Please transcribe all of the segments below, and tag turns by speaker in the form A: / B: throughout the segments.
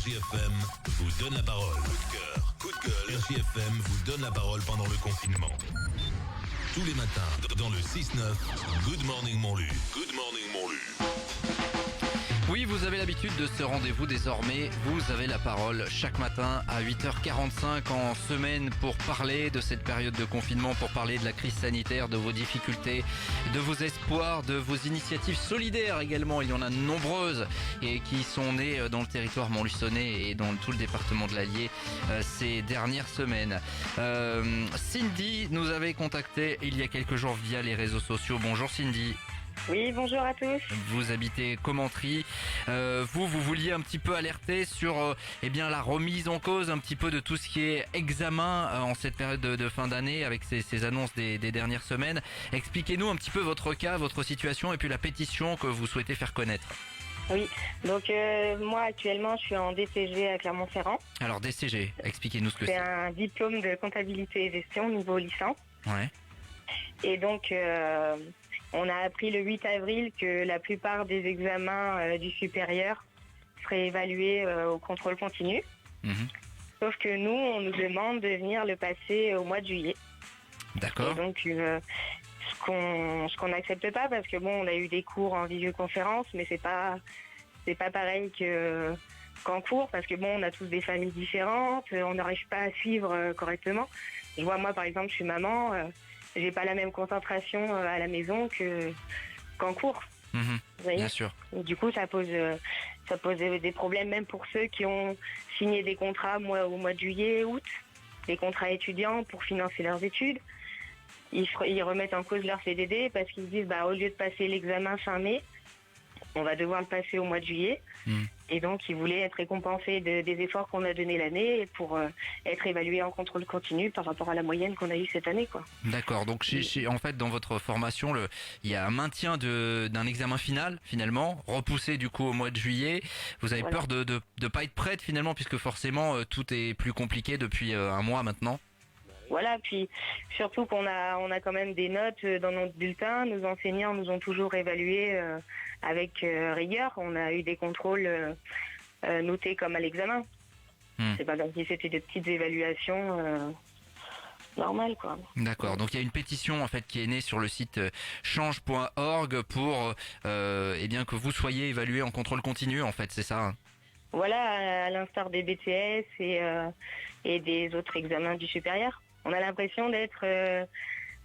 A: RJFM vous donne la parole. Coup de cœur, coup de gueule. RJFM vous donne la parole pendant le confinement. Tous les matins, dans le 6-9, Good Morning Montlu. Good Morning Montlu.
B: Oui, vous avez l'habitude de ce rendez-vous désormais. Vous avez la parole chaque matin à 8h45 en semaine pour parler de cette période de confinement, pour parler de la crise sanitaire, de vos difficultés, de vos espoirs, de vos initiatives solidaires également. Il y en a nombreuses et qui sont nées dans le territoire montluçonnais et dans tout le département de l'Allier ces dernières semaines. Cindy nous avait contacté il y a quelques jours via les réseaux sociaux. Bonjour Cindy.
C: Oui, bonjour à tous.
B: Vous habitez Commentry. Vous vouliez un petit peu alerter sur la remise en cause un petit peu de tout ce qui est examen en cette période de fin d'année avec ces annonces des dernières semaines. Expliquez-nous un petit peu votre cas, votre situation et puis la pétition que vous souhaitez faire connaître.
C: Oui, donc moi actuellement je suis en DCG à Clermont-Ferrand.
B: Alors DCG, expliquez-nous ce que
C: C'est
B: c'est.
C: un diplôme de comptabilité et gestion niveau licence.
B: Ouais.
C: Et donc on a appris le 8 avril que la plupart des examens du supérieur seraient évalués au contrôle continu.
B: Mhm.
C: Sauf que nous, on nous demande de venir le passer au mois de juillet.
B: D'accord.
C: Et donc ce qu'on n'accepte pas, parce que bon, on a eu des cours en visioconférence, mais c'est pas pareil qu'en cours, parce que bon, on a tous des familles différentes, on n'arrive pas à suivre correctement. Je vois, moi par exemple, je suis maman, j'ai pas la même concentration à la maison qu'en cours.
B: Mhm.
C: Vous voyez.
B: Bien sûr.
C: Et du coup, ça pose des problèmes même pour ceux qui ont signé des contrats au mois de juillet, août, des contrats étudiants pour financer leurs études. Ils remettent en cause leur CDD parce qu'ils se disent au lieu de passer l'examen fin mai, on va devoir le passer au mois de juillet. Et donc, ils voulaient être récompensés des efforts qu'on a donnés l'année pour être évalués en contrôle continu par rapport à la moyenne qu'on a eue cette année, quoi.
B: D'accord. Donc, en fait, dans votre formation, il y a un maintien d'un examen final, finalement, repoussé du coup au mois de juillet. Vous avez peur de pas être prête finalement, puisque forcément tout est plus compliqué depuis un mois maintenant.
C: Voilà, puis surtout qu'on a quand même des notes dans notre bulletin. Nos enseignants nous ont toujours évalués avec rigueur. On a eu des contrôles notés comme à l'examen. C'est pas comme si c'était des petites évaluations normales, quoi.
B: D'accord. Donc il y a une pétition en fait qui est née sur le site change.org pour que vous soyez évalué en contrôle continu en fait, c'est ça hein.
C: Voilà, à l'instar des BTS et des autres examens du supérieur. On a l'impression d'être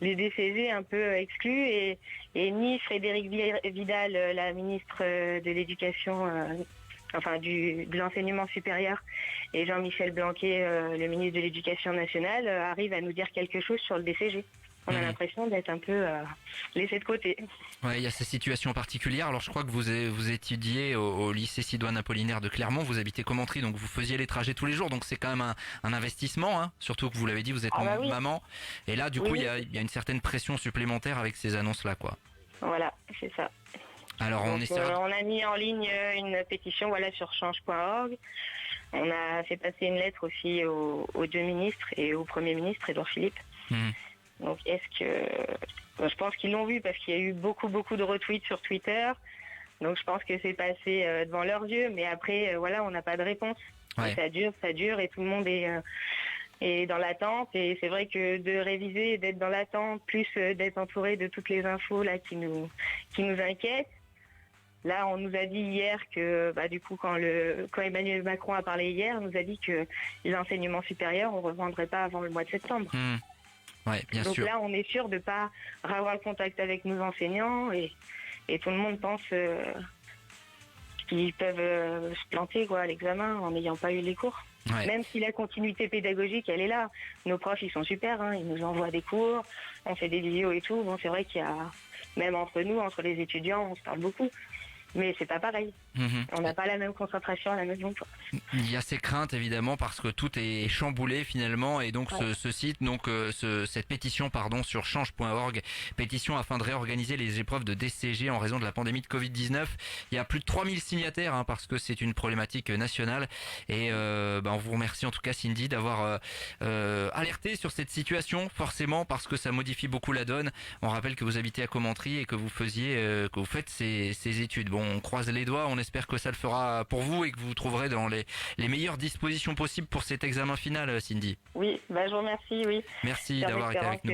C: les DCG un peu exclus et ni Frédérique Vidal, la ministre de l'Éducation, de l'enseignement supérieur, et Jean-Michel Blanquer, le ministre de l'Éducation nationale, arrivent à nous dire quelque chose sur le DCG. On a l'impression d'être un peu laissé de côté.
B: Ouais, il y a ces situations particulières. Alors, je crois que vous étudiez au lycée Sidoine Apollinaire de Clermont. Vous habitez Commentry, donc vous faisiez les trajets tous les jours. Donc, c'est quand même un investissement, hein. Surtout que vous l'avez dit, vous êtes
C: oui.
B: maman. Et là, du coup, il y a une certaine pression supplémentaire avec ces annonces-là, quoi.
C: Voilà, c'est ça.
B: Alors,
C: donc, on a mis en ligne une pétition, sur change.org. On a fait passer une lettre aussi aux deux ministres et au Premier ministre, Édouard Philippe. Donc, je pense qu'ils l'ont vu parce qu'il y a eu beaucoup de retweets sur Twitter. Donc, je pense que c'est passé devant leurs yeux. Mais après, on n'a pas de réponse.
B: Ouais.
C: Ça dure et tout le monde est dans l'attente. Et c'est vrai que de réviser, d'être dans l'attente, plus d'être entouré de toutes les infos là qui nous inquiètent. Là, on nous a dit hier que, du coup, quand Emmanuel Macron a parlé hier, on nous a dit que l'enseignement supérieur, on ne revendrait pas avant le mois de septembre.
B: Ouais, bien
C: Donc
B: sûr.
C: là, on est sûr de pas avoir le contact avec nos enseignants et tout le monde pense qu'ils peuvent se planter à l'examen en n'ayant pas eu les cours.
B: Ouais.
C: Même si la continuité pédagogique, elle est là. Nos profs, ils sont super, hein, ils nous envoient des cours, on fait des vidéos et tout. Bon, c'est vrai qu'il y a, même entre nous, entre les étudiants, on se parle beaucoup. Mais c'est pas pareil. On n'a pas la même concentration à la maison, quoi.
B: Il y a ces craintes évidemment parce que tout est chamboulé finalement et donc ce site, cette pétition sur change.org, pétition afin de réorganiser les épreuves de DCG en raison de la pandémie de Covid-19. Il y a plus de 3000 signataires parce que c'est une problématique nationale et on vous remercie en tout cas Cindy d'avoir alerté sur cette situation forcément parce que ça modifie beaucoup la donne. On rappelle que vous habitez à Commentry et que vous faites ces études. Bon, on croise les doigts, on espère que ça le fera pour vous et que vous vous trouverez dans les meilleures dispositions possibles pour cet examen final, Cindy.
C: Oui, je vous remercie, oui.
B: Merci d'avoir été avec nous.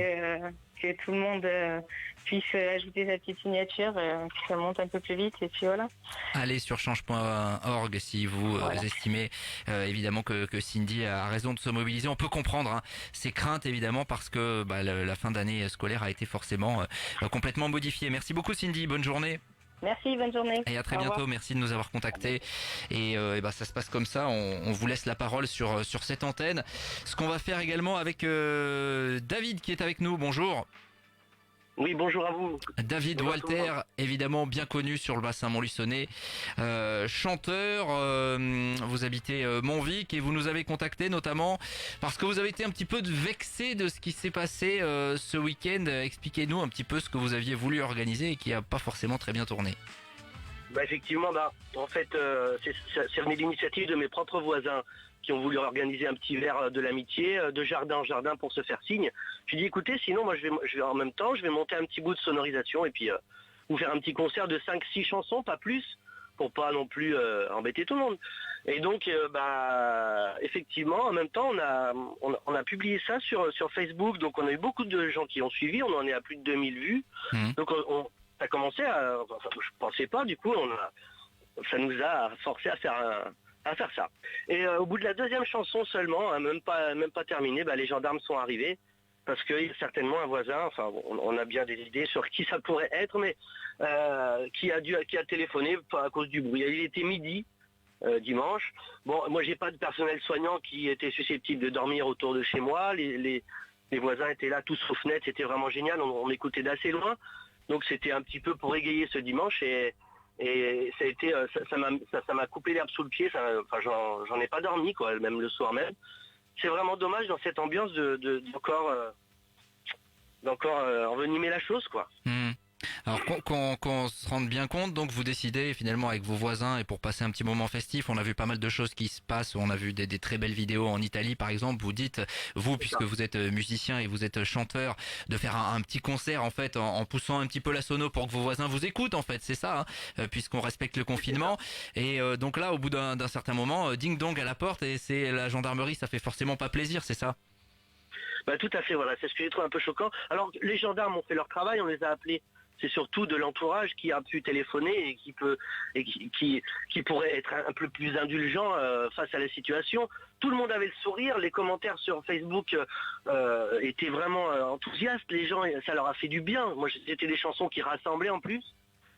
C: Que tout le monde puisse ajouter sa petite signature, que ça monte un peu plus vite, et puis voilà.
B: Allez sur change.org si vous estimez évidemment que Cindy a raison de se mobiliser. On peut comprendre ses craintes évidemment parce que la fin d'année scolaire a été forcément complètement modifiée. Merci beaucoup Cindy, bonne journée.
C: Merci, bonne journée.
B: Et à très bientôt, merci de nous avoir contactés. Et ça se passe comme ça, on vous laisse la parole sur cette antenne. Ce qu'on va faire également avec David qui est avec nous, bonjour.
D: Oui, bonjour à vous.
B: David Walter, évidemment bien connu sur le bassin Montluçonnet, chanteur, vous habitez Montvic et vous nous avez contacté notamment parce que vous avez été un petit peu vexé de ce qui s'est passé ce week-end. Expliquez-nous un petit peu ce que vous aviez voulu organiser et qui n'a pas forcément très bien tourné.
D: Effectivement, en fait, c'est venu d'initiative de mes propres voisins qui ont voulu organiser un petit verre de l'amitié, de jardin en jardin pour se faire signe. Je dis écoutez, sinon moi je vais en même temps, je vais monter un petit bout de sonorisation et puis vous faire un petit concert de 5-6 chansons, pas plus, pour pas non plus embêter tout le monde. Et donc effectivement, en même temps, on a publié ça sur Facebook, donc on a eu beaucoup de gens qui ont suivi, on en est à plus de 2000 vues. Donc on a commencé je pensais pas, du coup ça nous a forcé à faire ça. Et au bout de la deuxième chanson seulement, même pas terminée, les gendarmes sont arrivés parce qu'il y a certainement un voisin, on a bien des idées sur qui ça pourrait être, mais qui a téléphoné à cause du bruit. Il était midi dimanche. Bon, moi j'ai pas de personnel soignant qui était susceptible de dormir autour de chez moi. Les voisins étaient là tous aux fenêtres, c'était vraiment génial. On écoutait d'assez loin, donc c'était un petit peu pour égayer ce dimanche et ça a été, ça m'a coupé l'herbe sous le pied. J'en ai pas dormi quoi, même le soir même. C'est vraiment dommage dans cette ambiance d'encore envenimer la chose quoi.
B: Alors qu'on se rende bien compte, donc vous décidez finalement avec vos voisins et pour passer un petit moment festif, on a vu pas mal de choses qui se passent, on a vu des très belles vidéos en Italie par exemple, vous dites, vous puisque vous êtes musicien et vous êtes chanteur, de faire un petit concert en fait en poussant un petit peu la sono pour que vos voisins vous écoutent en fait, c'est ça, puisqu'on respecte le confinement. Et donc là au bout d'un certain moment, ding dong à la porte et c'est la gendarmerie, ça fait forcément pas plaisir, c'est ça?
D: Tout à fait, voilà, c'est ce que j'ai trouvé un peu choquant. Alors les gendarmes ont fait leur travail, on les a appelés. C'est surtout de l'entourage qui a pu téléphoner et qui pourrait être un peu plus indulgent face à la situation. Tout le monde avait le sourire, les commentaires sur Facebook étaient vraiment enthousiastes. Les gens, ça leur a fait du bien. Moi, c'était des chansons qui rassemblaient en plus.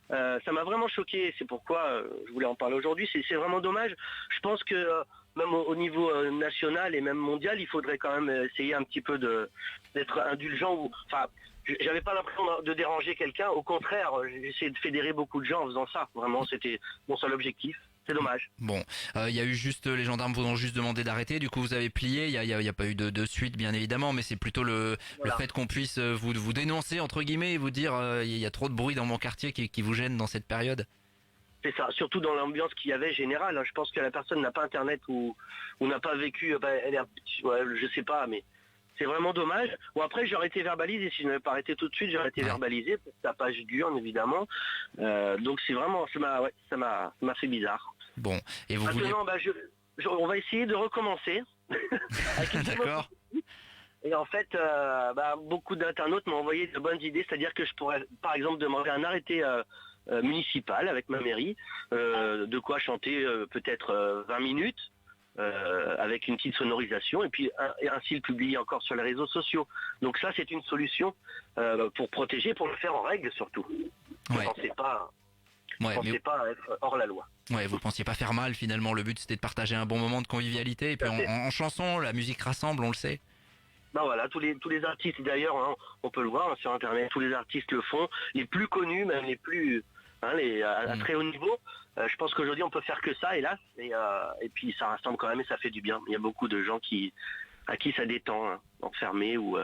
D: Ça m'a vraiment choqué. C'est pourquoi je voulais en parler aujourd'hui. C'est vraiment dommage. Je pense que même au niveau national et même mondial, il faudrait quand même essayer un petit peu d'être indulgent. J'avais pas l'impression de déranger quelqu'un, au contraire, j'ai essayé de fédérer beaucoup de gens en faisant ça. Vraiment, c'était mon seul objectif. C'est dommage.
B: Bon, il y a eu juste, les gendarmes vous ont juste demandé d'arrêter, du coup vous avez plié, il y a pas eu de suite bien évidemment, mais c'est plutôt le fait qu'on puisse vous dénoncer entre guillemets et vous dire il y a trop de bruit dans mon quartier qui vous gêne dans cette période.
D: C'est ça, surtout dans l'ambiance qu'il y avait générale. Je pense que la personne n'a pas internet ou n'a pas vécu, je sais pas, mais c'est vraiment dommage. Bon après j'aurais été verbalisé, si je n'avais pas arrêté tout de suite, j'aurais été verbalisé, la page dure évidemment. Donc c'est vraiment, ça m'a fait bizarre.
B: Bon, et vous
D: maintenant, on va essayer de recommencer.
B: D'accord.
D: Et en fait, beaucoup d'internautes m'ont envoyé de bonnes idées, c'est-à-dire que je pourrais par exemple demander un arrêté municipal avec ma mairie, de quoi chanter peut-être 20 minutes. Avec une petite sonorisation et puis ainsi le publier encore sur les réseaux sociaux. Donc ça c'est une solution pour protéger, pour le faire en règle surtout. Vous ne pensez pas être hors la loi.
B: Ouais, vous pensiez pas faire mal finalement, le but c'était de partager un bon moment de convivialité et puis en chanson, la musique rassemble, on le sait.
D: Voilà, tous les artistes d'ailleurs, on peut le voir sur internet, tous les artistes le font, les plus connus, même les plus à très haut niveau. Je pense qu'aujourd'hui on peut faire que ça, hélas, et puis ça rassemble quand même et ça fait du bien. Il y a beaucoup de gens à qui ça détend, enfermés ou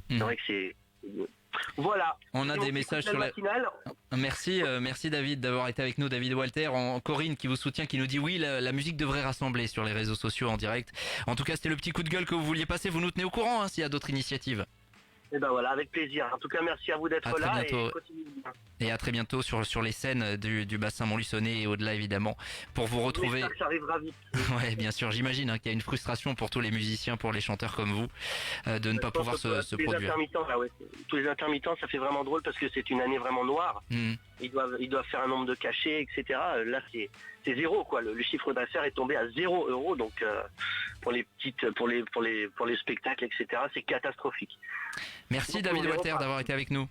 D: c'est vrai que c'est voilà.
B: On a des messages sur la Merci David d'avoir été avec nous, David Walter. Corinne qui vous soutient, qui nous dit oui, la musique devrait rassembler sur les réseaux sociaux en direct. En tout cas, c'était le petit coup de gueule que vous vouliez passer. Vous nous tenez au courant s'il y a d'autres initiatives.
D: Et ben voilà, avec plaisir. En tout cas, merci à vous d'être
B: À très
D: là
B: bientôt.
D: et continuez bien.
B: Et à très bientôt sur les scènes du bassin Montluçonnet et au-delà évidemment pour vous retrouver.
D: J'espère que ça arrivera vite.
B: Ouais, bien sûr, j'imagine qu'il y a une frustration pour tous les musiciens, pour les chanteurs comme vous, de ne pas
D: Je pense
B: pouvoir
D: que
B: se
D: tous les
B: produire.
D: intermittents, là, ouais, tous les intermittents, ça fait vraiment drôle parce que c'est une année vraiment noire.
B: Hmm.
D: Ils doivent faire un nombre de cachets, etc. Là, c'est zéro, quoi. Le chiffre d'affaires est tombé à 0 euros. Donc, pour les spectacles, etc., c'est catastrophique.
B: Merci
D: Donc,
B: David
D: on verra
B: Walter
D: pas.
B: d'avoir été avec nous.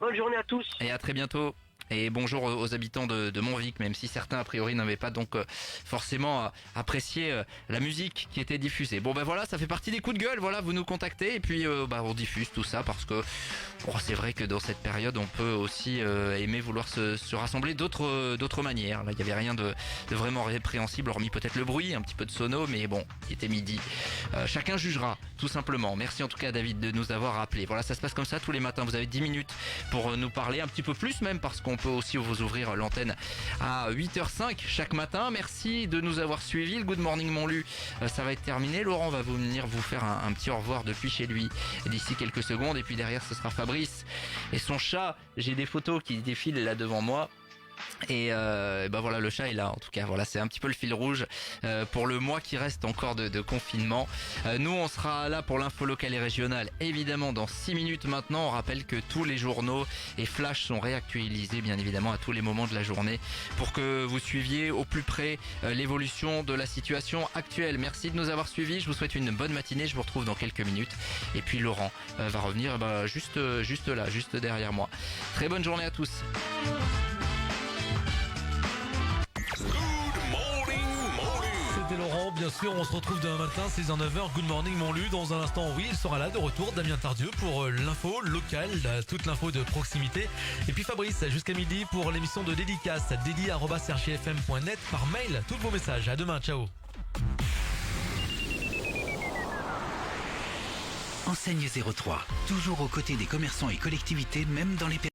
D: Bonne journée à tous.
B: Et à très bientôt. Et bonjour aux habitants de Montvic, même si certains a priori n'avaient pas donc forcément apprécié la musique qui était diffusée. Bon ben voilà, ça fait partie des coups de gueule, voilà, vous nous contactez et puis on diffuse tout ça parce que c'est vrai que dans cette période on peut aussi aimer vouloir se rassembler d'autres manières. Là il n'y avait rien de vraiment répréhensible, hormis peut-être le bruit, un petit peu de sono, mais bon, il était midi. Chacun jugera, tout simplement. Merci en tout cas David de nous avoir rappelé. Voilà, ça se passe comme ça tous les matins, vous avez 10 minutes pour nous parler, un petit peu plus même parce qu'on peut aussi vous ouvrir l'antenne à 8h05 chaque matin. Merci de nous avoir suivis. Le Good Morning Montlu, ça va être terminé. Laurent va venir vous faire un petit au revoir depuis chez lui d'ici quelques secondes. Et puis derrière, ce sera Fabrice et son chat. J'ai des photos qui défilent là devant moi. Et ben voilà, le chat est là en tout cas. Voilà, c'est un petit peu le fil rouge pour le mois qui reste encore de confinement. Nous on sera là pour l'info locale et régionale évidemment dans 6 minutes maintenant. On rappelle que tous les journaux et flash sont réactualisés bien évidemment à tous les moments de la journée pour que vous suiviez au plus près l'évolution de la situation actuelle. Merci de nous avoir suivis, je vous souhaite une bonne matinée, je vous retrouve dans quelques minutes. Et puis Laurent va revenir juste là, juste derrière moi. Très bonne journée à tous.
E: C'était Laurent, bien sûr, on se retrouve demain matin, 6h, 9h, Good Morning Montlu. Dans un instant, oui, il sera là de retour, Damien Tardieu pour l'info locale, toute l'info de proximité. Et puis Fabrice, jusqu'à midi pour l'émission de dédicace, dédi@rgfm.net par mail, tous vos messages. À demain, ciao.
F: Enseigne 03, toujours aux côtés des commerçants et collectivités, même dans les périodes